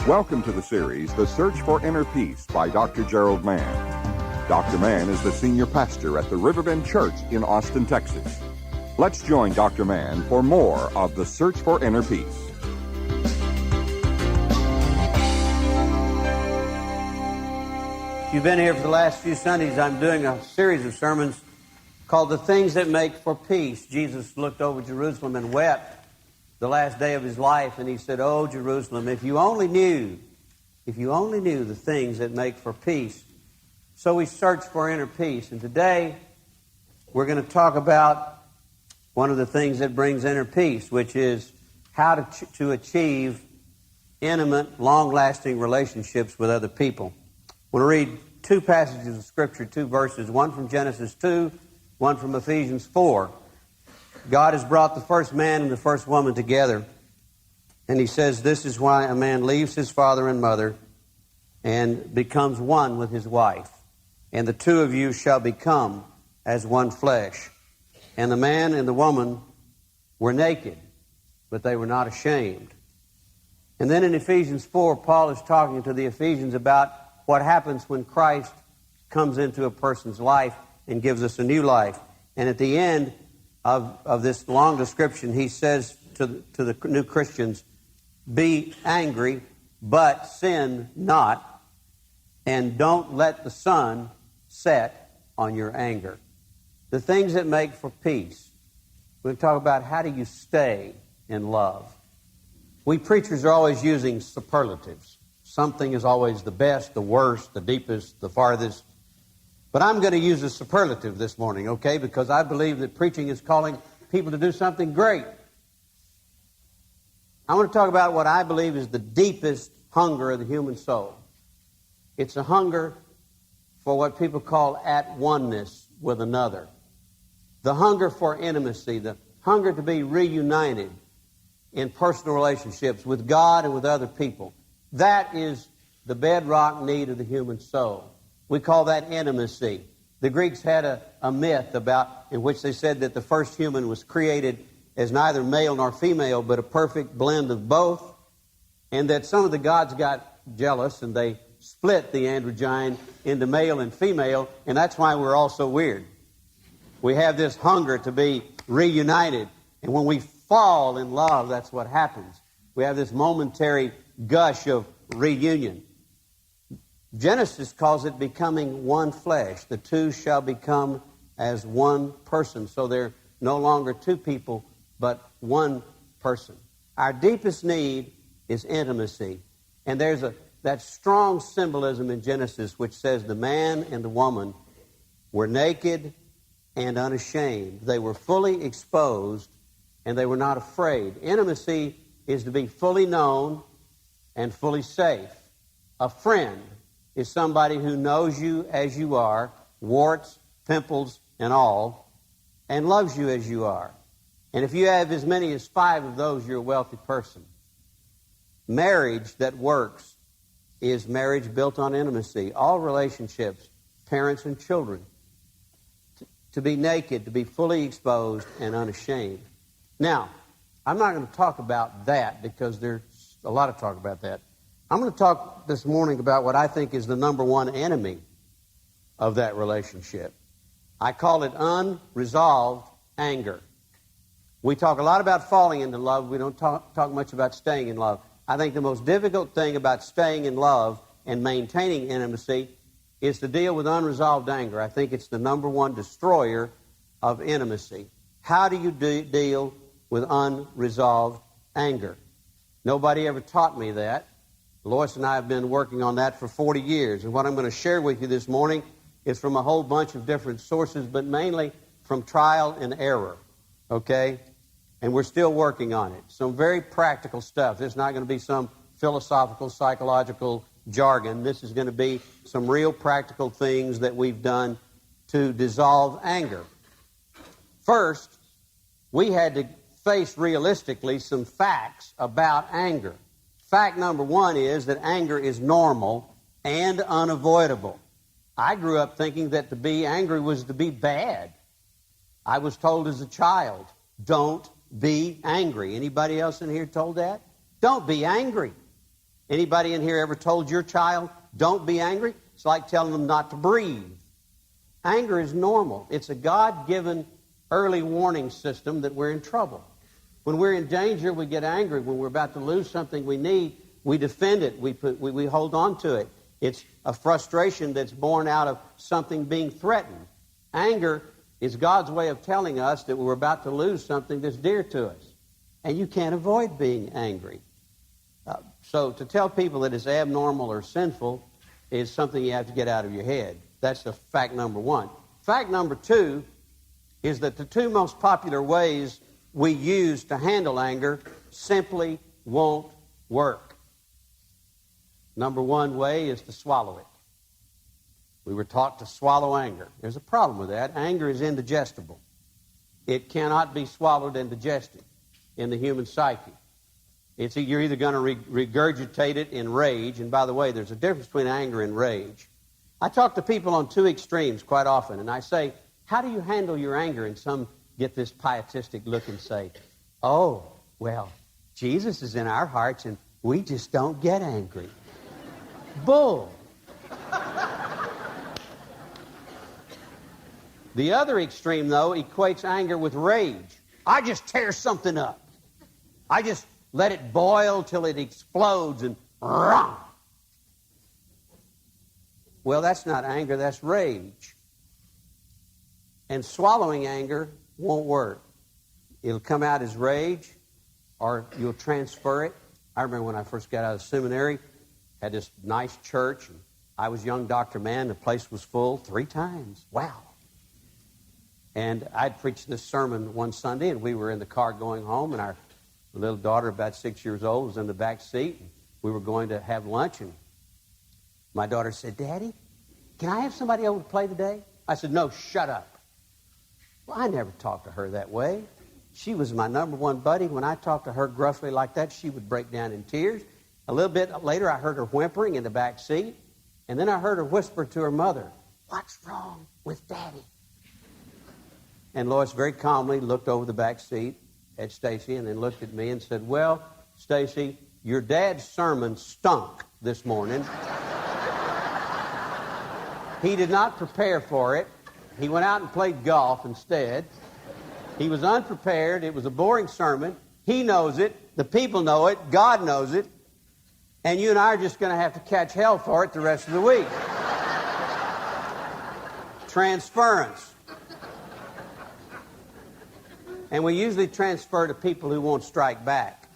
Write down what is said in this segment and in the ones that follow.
Welcome to the series, The Search for Inner Peace by Dr. Gerald Mann. Dr. Mann is the senior pastor at the Riverbend Church in Austin, Texas. Let's join Dr. Mann for more of The Search for Inner Peace. If you've been here for the last few Sundays, I'm doing a series of sermons called The Things That Make for Peace. Jesus looked over Jerusalem and wept the last day of his life, and he said, "Oh, Jerusalem, if you only knew the things that make for peace." So we search for inner peace. And today, we're going to talk about one of the things that brings inner peace, which is how to achieve intimate, long-lasting relationships with other people. I want to read two passages of Scripture, two verses, one from Genesis 2, one from Ephesians 4. God has brought the first man and the first woman together, and he says, "This is why a man leaves his father and mother and becomes one with his wife. And the two of you shall become as one flesh. And the man and the woman were naked, but they were not ashamed." And then in Ephesians 4, Paul is talking to the Ephesians about what happens when Christ comes into a person's life and gives us a new life. And at the end of this long description, he says to the new Christians, "Be angry, but sin not, and don't let the sun set on your anger." The things that make for peace. We're going to talk about how do you stay in love. We preachers are always using superlatives. Something is always the best, the worst, the deepest, the farthest. But I'm going to use a superlative this morning, okay? Because I believe that preaching is calling people to do something great. I want to talk about what I believe is the deepest hunger of the human soul. It's a hunger for what people call at oneness with another. The hunger for intimacy, the hunger to be reunited in personal relationships with God and with other people. That is the bedrock need of the human soul. We call that intimacy. The Greeks had a myth in which they said that the first human was created as neither male nor female, but a perfect blend of both, and that some of the gods got jealous and they split the androgyne into male and female, and that's why we're all so weird. We have this hunger to be reunited, and when we fall in love, that's what happens. We have this momentary gush of reunion. Genesis calls it becoming one flesh. The two shall become as one person. So they're no longer two people, but one person. Our deepest need is intimacy. And there's that strong symbolism in Genesis which says the man and the woman were naked and unashamed. They were fully exposed and they were not afraid. Intimacy is to be fully known and fully safe. A friend is somebody who knows you as you are, warts, pimples, and all, and loves you as you are. And if you have as many as 5 of those, you're a wealthy person. Marriage that works is marriage built on intimacy. All relationships, parents and children, to be naked, to be fully exposed and unashamed. Now, I'm not going to talk about that because there's a lot of talk about that. I'm going to talk this morning about what I think is the number one enemy of that relationship. I call it unresolved anger. We talk a lot about falling into love. We don't talk much about staying in love. I think the most difficult thing about staying in love and maintaining intimacy is to deal with unresolved anger. I think it's the number one destroyer of intimacy. How do you deal with unresolved anger? Nobody ever taught me that. Lois and I have been working on that for 40 years. And what I'm going to share with you this morning is from a whole bunch of different sources, but mainly from trial and error. Okay? And we're still working on it. Some very practical stuff. There's not going to be some philosophical, psychological jargon. This is going to be some real practical things that we've done to dissolve anger. First, we had to face realistically some facts about anger. Fact number one is that anger is normal and unavoidable. I grew up thinking that to be angry was to be bad. I was told as a child, don't be angry. Anybody else in here told that? Don't be angry. Anybody in here ever told your child, don't be angry? It's like telling them not to breathe. Anger is normal. It's a God-given early warning system that we're in trouble. When we're in danger, we get angry. When we're about to lose something we need, we defend it. We hold on to it. It's a frustration that's born out of something being threatened. Anger is God's way of telling us that we're about to lose something that's dear to us. And you can't avoid being angry. So to tell people that it's abnormal or sinful is something you have to get out of your head. That's the fact number one. Fact number two is that the two most popular ways we use to handle anger simply won't work. Number one way is to swallow it. We were taught to swallow anger. There's a problem with that. Anger is indigestible. It cannot be swallowed and digested in the human psyche. You're either going to regurgitate it in rage, and by the way, there's a difference between anger and rage. I talk to people on two extremes quite often, and I say, how do you handle your anger? And some get this pietistic look and say, oh, well, Jesus is in our hearts, and we just don't get angry. Bull. The other extreme, though, equates anger with rage. I just tear something up. I just let it boil till it explodes and rah. Well, that's not anger, that's rage. And swallowing anger won't work. It'll come out as rage, or you'll transfer it. I remember when I first got out of seminary, had this nice church, and I was young Dr. Mann. The place was full 3 times. Wow. And I'd preached this sermon one Sunday, and we were in the car going home, and our little daughter, about 6 years old, was in the back seat. And we were going to have lunch, and my daughter said, Daddy, can I have somebody over to play today? I said, no, shut up. Well, I never talked to her that way. She was my number one buddy. When I talked to her gruffly like that, she would break down in tears. A little bit later, I heard her whimpering in the back seat, and then I heard her whisper to her mother, what's wrong with Daddy? And Lois very calmly looked over the back seat at Stacy and then looked at me and said, well, Stacy, your dad's sermon stunk this morning. He did not prepare for it. He went out and played golf instead. He was unprepared. It was a boring sermon. He knows it. The people know it. God knows it. And you and I are just going to have to catch hell for it the rest of the week. Transference. And we usually transfer to people who won't strike back.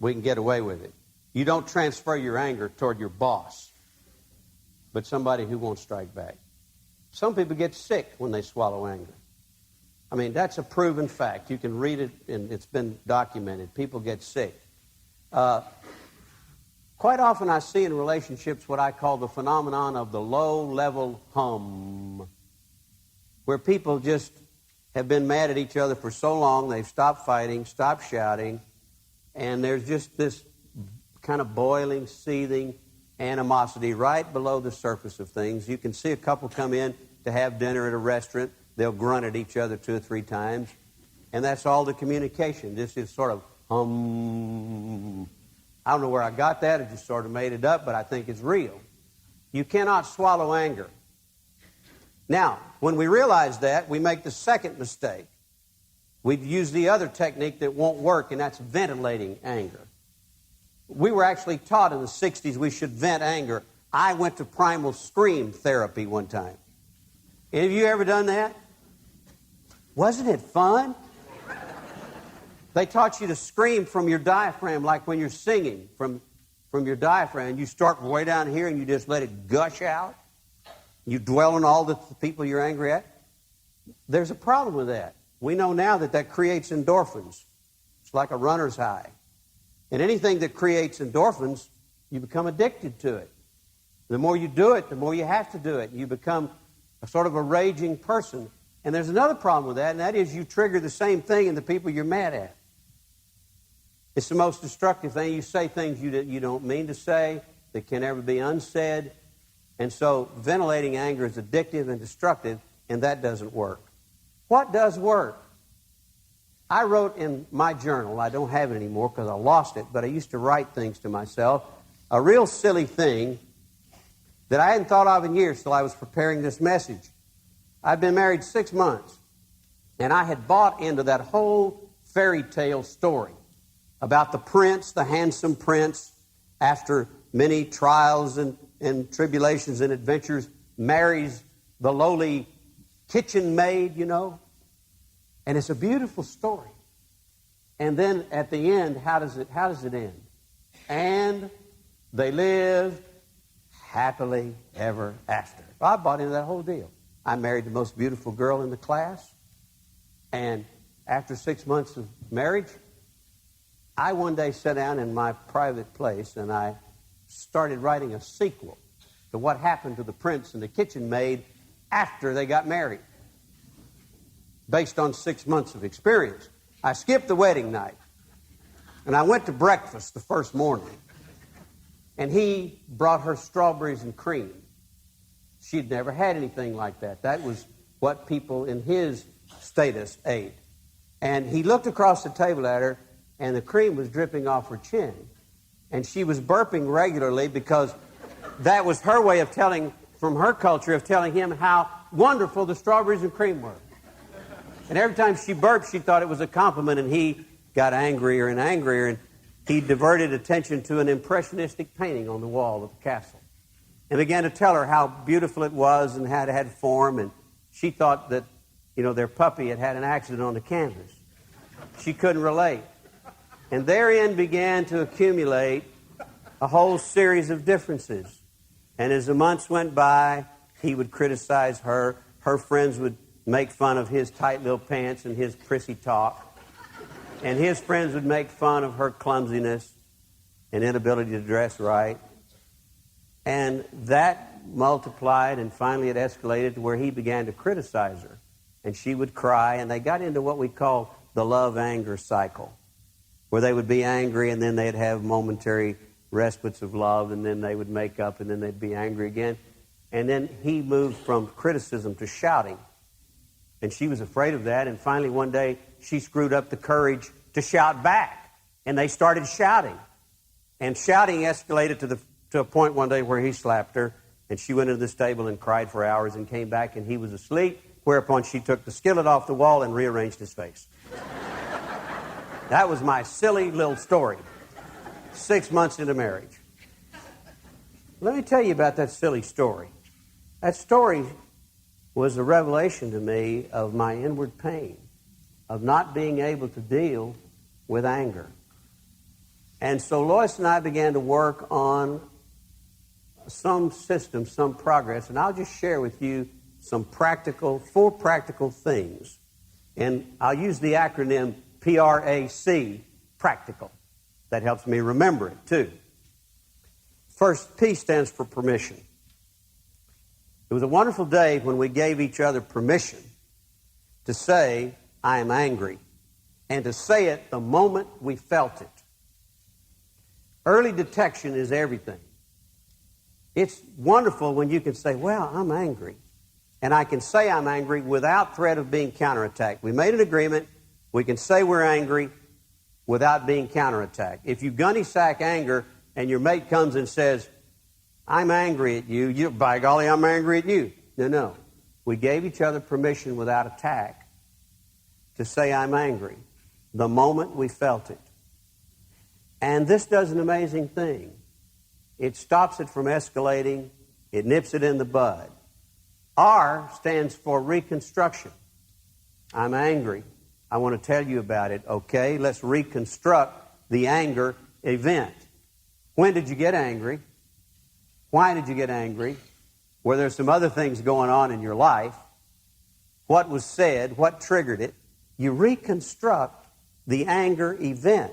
We can get away with it. You don't transfer your anger toward your boss, but somebody who won't strike back. Some people get sick when they swallow anger. I mean, that's a proven fact. You can read it, and it's been documented. People get sick. Quite often I see in relationships what I call the phenomenon of the low-level hum, where people just have been mad at each other for so long, they've stopped fighting, stopped shouting, and there's just this kind of boiling, seething animosity right below the surface of things. You can see a couple come in to have dinner at a restaurant. They'll grunt at each other 2 or 3 times, and that's all the communication. This is sort of hum. I don't know where I got that. I just sort of made it up, but I think it's real. You cannot swallow anger. Now, when we realize that, we make the second mistake. We use the other technique that won't work, and that's ventilating anger. We were actually taught in the 60s we should vent anger. I went to primal scream therapy one time. Any of you ever done that? Wasn't it fun? They taught you to scream from your diaphragm, like when you're singing from your diaphragm. You start way down here and you just let it gush out. You dwell on all the people you're angry at. There's a problem with that. We know now that creates endorphins. It's like a runner's high. And anything that creates endorphins, you become addicted to it. The more you do it, the more you have to do it. You become a sort of a raging person. And there's another problem with that, and that is you trigger the same thing in the people you're mad at. It's the most destructive thing. You say things you don't mean to say, that can never be unsaid. And so ventilating anger is addictive and destructive, and that doesn't work. What does work? I wrote in my journal, I don't have it anymore because I lost it, but I used to write things to myself, a real silly thing that I hadn't thought of in years till I was preparing this message. I'd been married 6 months, and I had bought into that whole fairy tale story about the prince, the handsome prince, after many trials and tribulations and adventures, marries the lowly kitchen maid, you know. And it's a beautiful story. And then at the end, how does it end? And they lived happily ever after. Well, I bought into that whole deal. I married the most beautiful girl in the class. And after 6 months of marriage, I one day sat down in my private place and I started writing a sequel to what happened to the prince and the kitchen maid after they got married, based on 6 months of experience. I skipped the wedding night, and I went to breakfast the first morning, and he brought her strawberries and cream. She'd never had anything like that. That was what people in his status ate. And he looked across the table at her, and the cream was dripping off her chin. And she was burping regularly because that was her way of telling, from her culture, of telling him how wonderful the strawberries and cream were. And every time she burped, she thought it was a compliment, and he got angrier and angrier, and he diverted attention to an impressionistic painting on the wall of the castle and began to tell her how beautiful it was and how it had form, and she thought that, you know, their puppy had had an accident on the canvas. She couldn't relate. And therein began to accumulate a whole series of differences. And as the months went by, he would criticize her. Her friends would make fun of his tight little pants and his prissy talk. And his friends would make fun of her clumsiness and inability to dress right. And that multiplied, and finally it escalated to where he began to criticize her. And she would cry, and they got into what we call the love-anger cycle, where they would be angry, and then they'd have momentary respites of love, and then they would make up, and then they'd be angry again. And then he moved from criticism to shouting. And she was afraid of that, and finally one day she screwed up the courage to shout back. And they started shouting. And shouting escalated to a point one day where he slapped her, and she went into the stable and cried for hours and came back, and he was asleep, whereupon she took the skillet off the wall and rearranged his face. That was my silly little story, 6 months into marriage. Let me tell you about that silly story. That story was a revelation to me of my inward pain, of not being able to deal with anger. And so Lois and I began to work on some system, some progress, and I'll just share with you four practical things. And I'll use the acronym PRAC, practical. That helps me remember it, too. First, P stands for permission. It was a wonderful day when we gave each other permission to say, I am angry, and to say it the moment we felt it. Early detection is everything. It's wonderful when you can say, well, I'm angry. And I can say I'm angry without threat of being counterattacked. We made an agreement. We can say we're angry without being counterattacked. If you gunny sack anger and your mate comes and says, I'm angry at you, by golly, I'm angry at you. No. We gave each other permission without attack to say I'm angry the moment we felt it. And this does an amazing thing. It stops it from escalating. It nips it in the bud. R stands for reconstruction. I'm angry. I want to tell you about it. Okay, let's reconstruct the anger event. When did you get angry? Why did you get angry? Were there some other things going on in your life? What was said? What triggered it? You reconstruct the anger event.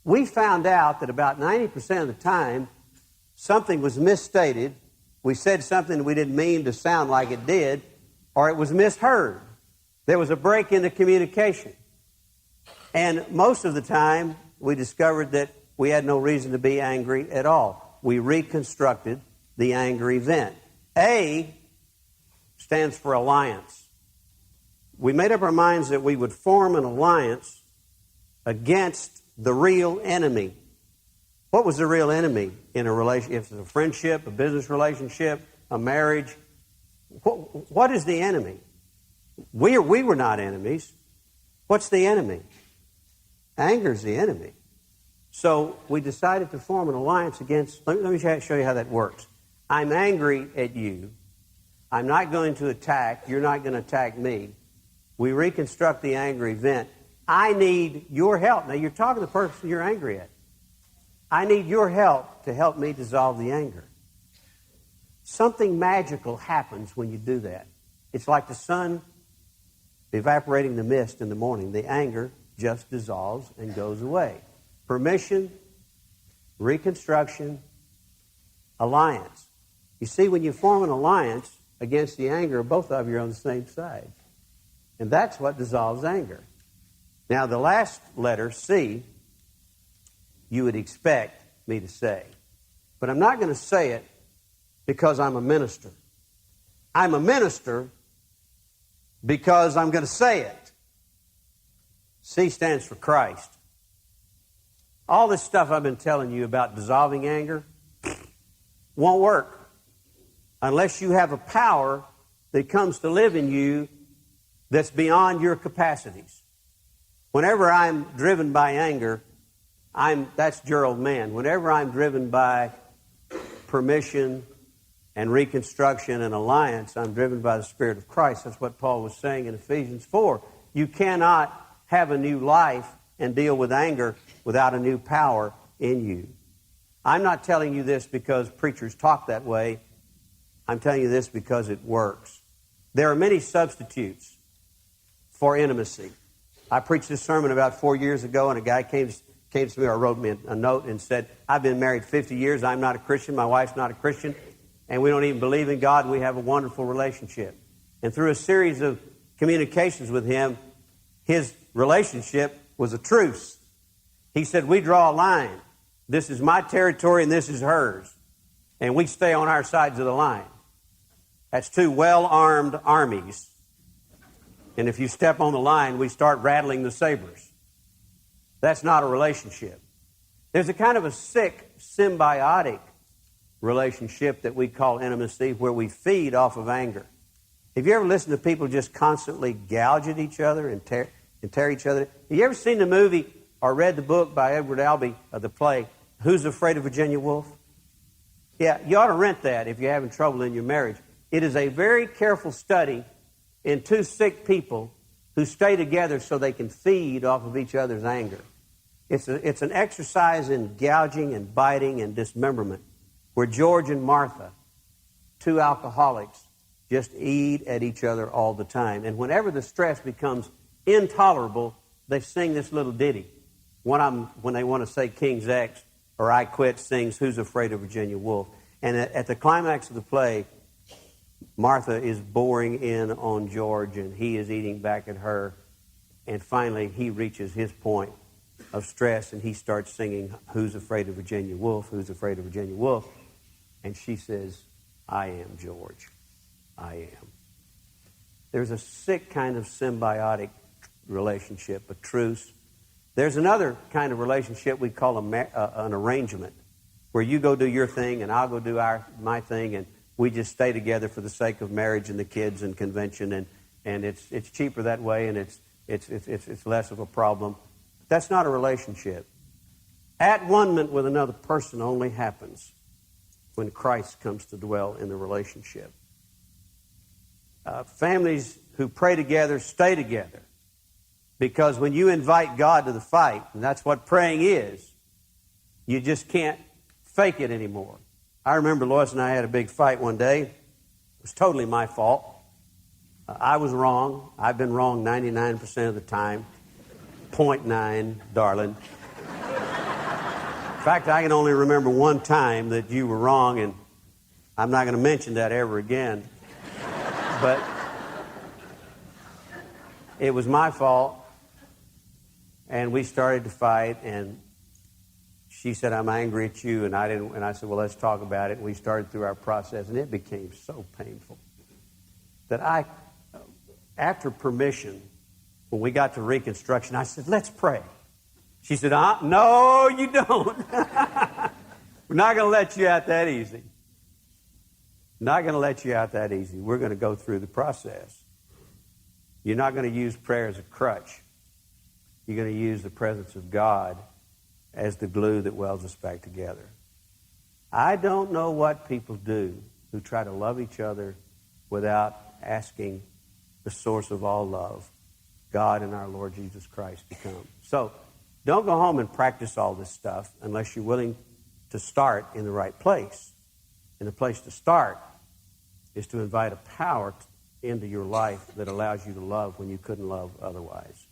We found out that about 90% of the time, something was misstated. We said something we didn't mean to sound like it did, or it was misheard. There was a break in the communication. And most of the time, we discovered that we had no reason to be angry at all. We reconstructed the anger event. A stands for alliance. We made up our minds that we would form an alliance against the real enemy. What was the real enemy in a relationship? If it's a friendship, a business relationship, a marriage, what is the enemy? We were not enemies. What's the enemy? Anger's the enemy. So we decided to form an alliance against... Let me show you how that works. I'm angry at you. I'm not going to attack. You're not going to attack me. We reconstruct the anger event. I need your help. Now, you're talking to the person you're angry at. I need your help to help me dissolve the anger. Something magical happens when you do that. It's like the sun evaporating the mist in the morning. The anger just dissolves and goes away. Permission, reconstruction, alliance. You see, when you form an alliance against the anger, both of you are on the same side. And that's what dissolves anger. Now, the last letter, C, you would expect me to say. But I'm not going to say it because I'm a minister. I'm a minister because I'm going to say it. C stands for Christ. All this stuff I've been telling you about dissolving anger won't work unless you have a power that comes to live in you that's beyond your capacities. Whenever I'm driven by anger, that's Gerald Mann. Whenever I'm driven by permission and reconstruction and alliance, I'm driven by the Spirit of Christ. That's what Paul was saying in Ephesians 4. You cannot have a new life and deal with anger without a new power in you. I'm not telling you this because preachers talk that way. I'm telling you this because it works. There are many substitutes for intimacy. I preached this sermon about 4 years ago, and a guy came to me or wrote me a note and said, I've been married 50 years. I'm not a Christian. My wife's not a Christian. And we don't even believe in God. We have a wonderful relationship. And through a series of communications with him, his relationship was a truce. He said, we draw a line. This is my territory and this is hers. And we stay on our sides of the line. That's two well-armed armies. And if you step on the line, we start rattling the sabers. That's not a relationship. There's a kind of a sick, symbiotic relationship that we call intimacy, where we feed off of anger. Have you ever listened to people just constantly gouge at each other and tear each other? Have you ever seen the movie or read the book by Edward Albee, the play, Who's Afraid of Virginia Woolf? Yeah, you ought to rent that if you're having trouble in your marriage. It is a very careful study in two sick people who stay together so they can feed off of each other's anger. It's an exercise in gouging and biting and dismemberment, where George and Martha, two alcoholics, just eat at each other all the time. And whenever the stress becomes intolerable, they sing this little ditty. When they want to say King's X or I Quit, sings Who's Afraid of Virginia Woolf. And at the climax of the play, Martha is boring in on George, and he is eating back at her. And finally, he reaches his point of stress, and he starts singing Who's Afraid of Virginia Woolf, Who's Afraid of Virginia Woolf. And she says, I am, George. I am. There's a sick kind of symbiotic relationship, a truce. There's another kind of relationship we call an arrangement, where you go do your thing and I'll go do my thing, and we just stay together for the sake of marriage and the kids and convention, and it's cheaper that way, and it's less of a problem. That's not a relationship. At-one-ment with another person only happens when Christ comes to dwell in the relationship. Families who pray together stay together, because when you invite God to the fight, and that's what praying is, you just can't fake it anymore. I remember Lois and I had a big fight one day. It was totally my fault. I was wrong. I've been wrong 99% of the time. 0.9, darling. In fact, I can only remember one time that you were wrong, and I'm not going to mention that ever again. But it was my fault, and we started to fight, and she said, I'm angry at you, and I said, well, let's talk about it. And we started through our process, and it became so painful that after permission, when we got to reconstruction, I said, let's pray. She said, no, you don't. We're not going to let you out that easy. Not going to let you out that easy. We're going to go through the process. You're not going to use prayer as a crutch. You're going to use the presence of God as the glue that welds us back together. I don't know what people do who try to love each other without asking the source of all love, God and our Lord Jesus Christ, to come. So don't go home and practice all this stuff unless you're willing to start in the right place. And the place to start is to invite a power into your life that allows you to love when you couldn't love otherwise.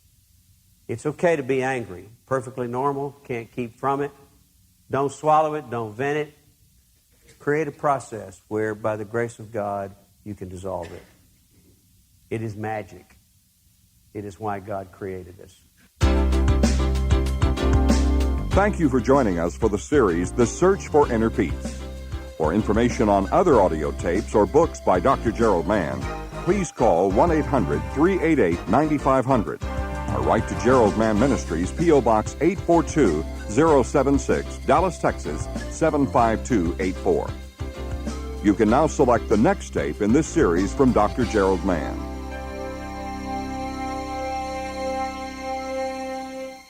It's okay to be angry. Perfectly normal. Can't keep from it. Don't swallow it. Don't vent it. Create a process where, by the grace of God, you can dissolve it. It is magic. It is why God created us. Thank you for joining us for the series, The Search for Inner Peace. For information on other audio tapes or books by Dr. Gerald Mann, please call 1-800-388-9500 or write to Gerald Mann Ministries, P.O. Box 842-076, Dallas, Texas 75284. You can now select the next tape in this series from Dr. Gerald Mann.